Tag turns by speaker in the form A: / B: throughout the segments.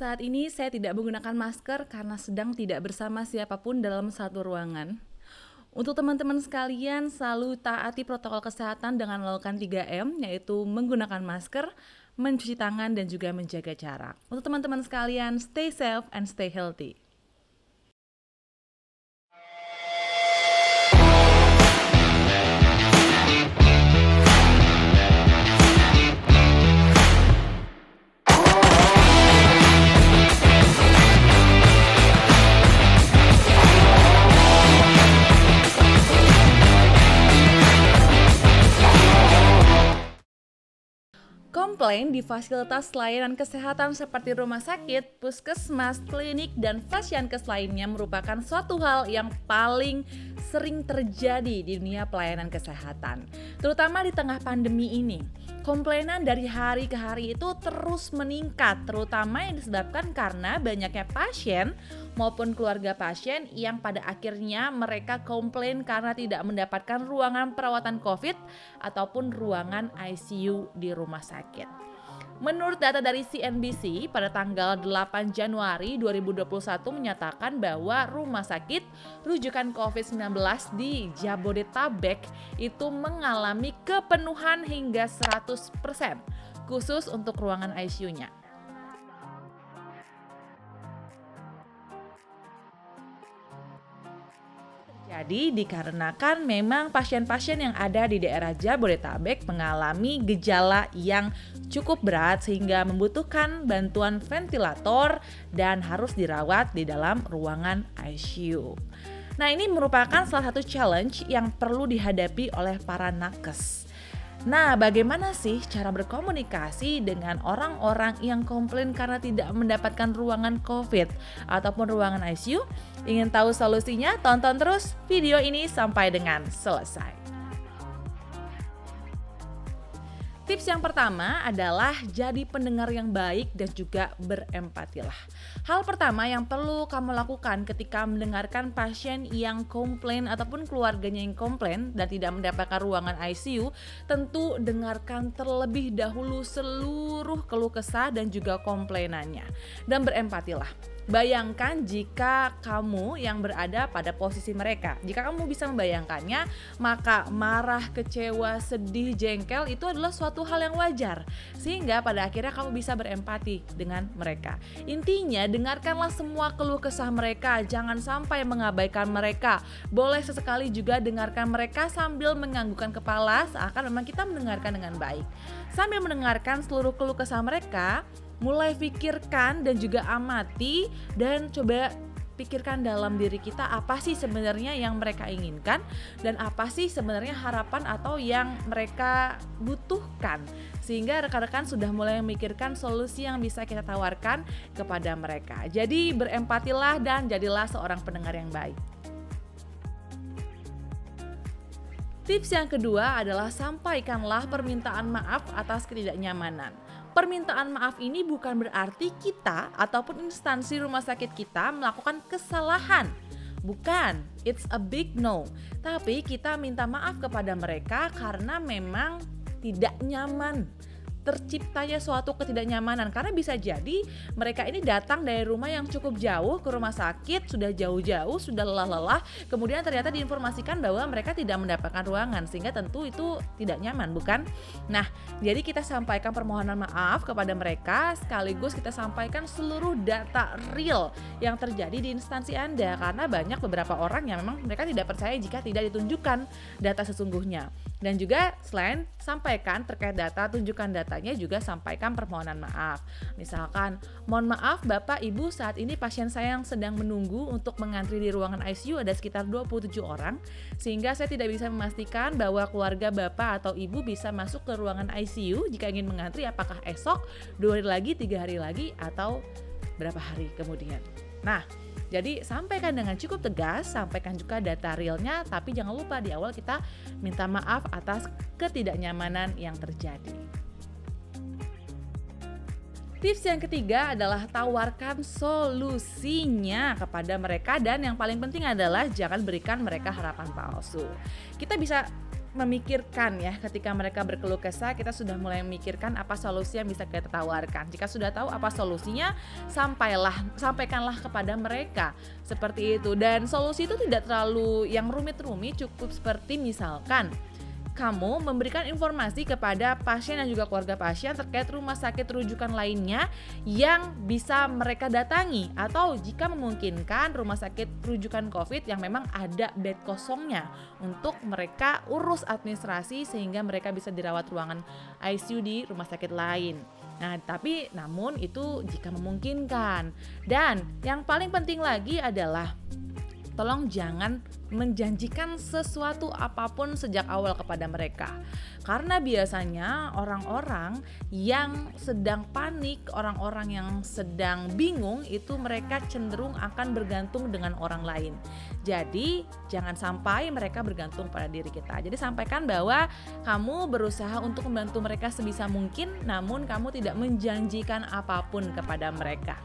A: Saat ini saya tidak menggunakan masker karena sedang tidak bersama siapapun dalam satu ruangan. Untuk teman-teman sekalian, selalu taati protokol kesehatan dengan melakukan 3M, yaitu menggunakan masker, mencuci tangan, dan juga menjaga jarak. Untuk teman-teman sekalian, stay safe and stay healthy. Komplain di fasilitas layanan kesehatan seperti rumah sakit, puskesmas, klinik, dan fashiankes lainnya merupakan suatu hal yang paling sering terjadi di dunia pelayanan kesehatan. Terutama di tengah pandemi ini. Komplainan dari hari ke hari itu terus meningkat, terutama yang disebabkan karena banyaknya pasien maupun keluarga pasien yang pada akhirnya mereka komplain karena tidak mendapatkan ruangan perawatan COVID ataupun ruangan ICU di rumah sakit. Menurut data dari CNBC pada tanggal 8 Januari 2021 menyatakan bahwa rumah sakit rujukan COVID-19 di Jabodetabek itu mengalami kepenuhan hingga 100% khusus untuk ruangan ICU-nya. Jadi dikarenakan memang pasien-pasien yang ada di daerah Jabodetabek mengalami gejala yang cukup berat sehingga membutuhkan bantuan ventilator dan harus dirawat di dalam ruangan ICU. Nah, ini merupakan salah satu challenge yang perlu dihadapi oleh para nakes. Nah, bagaimana sih cara berkomunikasi dengan orang-orang yang komplain karena tidak mendapatkan ruangan COVID ataupun ruangan ICU? Ingin tahu solusinya? Tonton terus video ini sampai dengan selesai. Tips yang pertama adalah jadi pendengar yang baik dan juga berempatilah. Hal pertama yang perlu kamu lakukan ketika mendengarkan pasien yang komplain ataupun keluarganya yang komplain dan tidak mendapatkan ruangan ICU, tentu dengarkan terlebih dahulu seluruh keluh kesah dan juga komplainannya. Dan berempatilah. Bayangkan jika kamu yang berada pada posisi mereka. Jika kamu bisa membayangkannya, maka marah, kecewa, sedih, jengkel itu adalah suatu hal yang wajar. Sehingga pada akhirnya kamu bisa berempati dengan mereka. Intinya, dengarkanlah semua keluh kesah mereka. Jangan sampai mengabaikan mereka. Boleh sesekali juga dengarkan mereka sambil menganggukkan kepala, seakan memang kita mendengarkan dengan baik. Sambil mendengarkan seluruh keluh kesah mereka, mulai pikirkan dan juga amati dan coba pikirkan dalam diri kita apa sih sebenarnya yang mereka inginkan dan apa sih sebenarnya harapan atau yang mereka butuhkan, sehingga rekan-rekan sudah mulai memikirkan solusi yang bisa kita tawarkan kepada mereka. Jadi berempatilah dan jadilah seorang pendengar yang baik. Tips yang kedua adalah sampaikanlah permintaan maaf atas ketidaknyamanan. Permintaan maaf ini bukan berarti kita ataupun instansi rumah sakit kita melakukan kesalahan. Bukan, it's a big no. Tapi kita minta maaf kepada mereka karena memang tidak nyaman. Terciptanya suatu ketidaknyamanan karena bisa jadi mereka ini datang dari rumah yang cukup jauh ke rumah sakit, sudah jauh-jauh, sudah lelah-lelah, kemudian ternyata diinformasikan bahwa mereka tidak mendapatkan ruangan sehingga tentu itu tidak nyaman, bukan? Nah, jadi kita sampaikan permohonan maaf kepada mereka sekaligus kita sampaikan seluruh data real yang terjadi di instansi Anda karena banyak beberapa orang yang memang mereka tidak percaya jika tidak ditunjukkan data sesungguhnya. Dan juga selain sampaikan terkait data, tunjukkan datanya, juga sampaikan permohonan maaf. Misalkan, mohon maaf Bapak Ibu, saat ini pasien saya yang sedang menunggu untuk mengantri di ruangan ICU ada sekitar 27 orang, sehingga saya tidak bisa memastikan bahwa keluarga Bapak atau Ibu bisa masuk ke ruangan ICU jika ingin mengantri apakah esok, 2 hari lagi, 3 hari lagi, atau berapa hari kemudian. Nah, jadi sampaikan dengan cukup tegas, sampaikan juga data realnya, tapi jangan lupa di awal kita minta maaf atas ketidaknyamanan yang terjadi. Tips yang ketiga adalah tawarkan solusinya kepada mereka dan yang paling penting adalah jangan berikan mereka harapan palsu. Kita bisa memikirkan ya, ketika mereka berkeluh kesah kita sudah mulai memikirkan apa solusi yang bisa kita tawarkan. Jika sudah tahu apa solusinya, sampaikanlah kepada mereka seperti itu. Dan solusi itu tidak terlalu yang rumit-rumit, cukup seperti misalkan kamu memberikan informasi kepada pasien dan juga keluarga pasien terkait rumah sakit rujukan lainnya yang bisa mereka datangi, atau jika memungkinkan rumah sakit rujukan COVID yang memang ada bed kosongnya untuk mereka urus administrasi sehingga mereka bisa dirawat ruangan ICU di rumah sakit lain. Nah, namun itu jika memungkinkan. Dan yang paling penting lagi adalah tolong jangan menjanjikan sesuatu apapun sejak awal kepada mereka. Karena biasanya orang-orang yang sedang panik, orang-orang yang sedang bingung itu mereka cenderung akan bergantung dengan orang lain. Jadi jangan sampai mereka bergantung pada diri kita. Jadi sampaikan bahwa kamu berusaha untuk membantu mereka sebisa mungkin, namun kamu tidak menjanjikan apapun kepada mereka.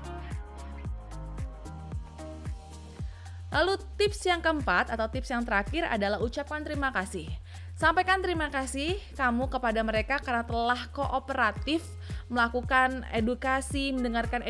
A: Lalu tips yang keempat atau tips yang terakhir adalah ucapkan terima kasih. Sampaikan terima kasih kamu kepada mereka karena telah kooperatif melakukan edukasi, mendengarkan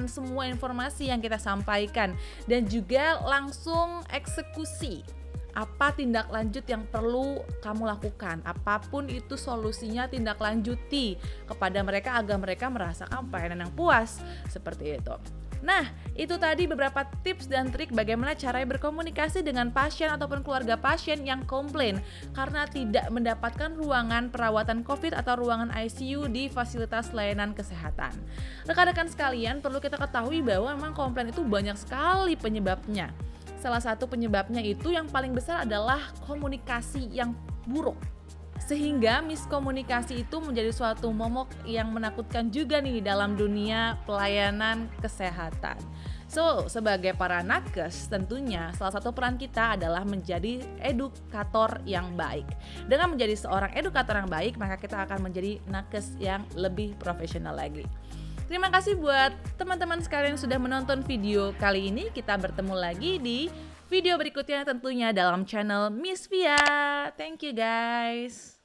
A: semua informasi yang kita sampaikan, dan juga langsung eksekusi. Apa tindak lanjut yang perlu kamu lakukan, apapun itu solusinya, tindak lanjuti kepada mereka agar mereka merasakan pelayanan yang puas, seperti itu. Nah, itu tadi beberapa tips dan trik bagaimana cara berkomunikasi dengan pasien ataupun keluarga pasien yang komplain karena tidak mendapatkan ruangan perawatan COVID atau ruangan ICU di fasilitas layanan kesehatan. Rekan-rekan sekalian, perlu kita ketahui bahwa memang komplain itu banyak sekali penyebabnya. Salah satu penyebabnya itu yang paling besar adalah komunikasi yang buruk. Sehingga miskomunikasi itu menjadi suatu momok yang menakutkan juga nih dalam dunia pelayanan kesehatan. So, sebagai para nakes tentunya salah satu peran kita adalah menjadi edukator yang baik. Dengan menjadi seorang edukator yang baik, maka kita akan menjadi nakes yang lebih profesional lagi. Terima kasih buat teman-teman sekalian yang sudah menonton video kali ini. Kita bertemu lagi di video berikutnya tentunya dalam channel Miss Via. Thank you guys.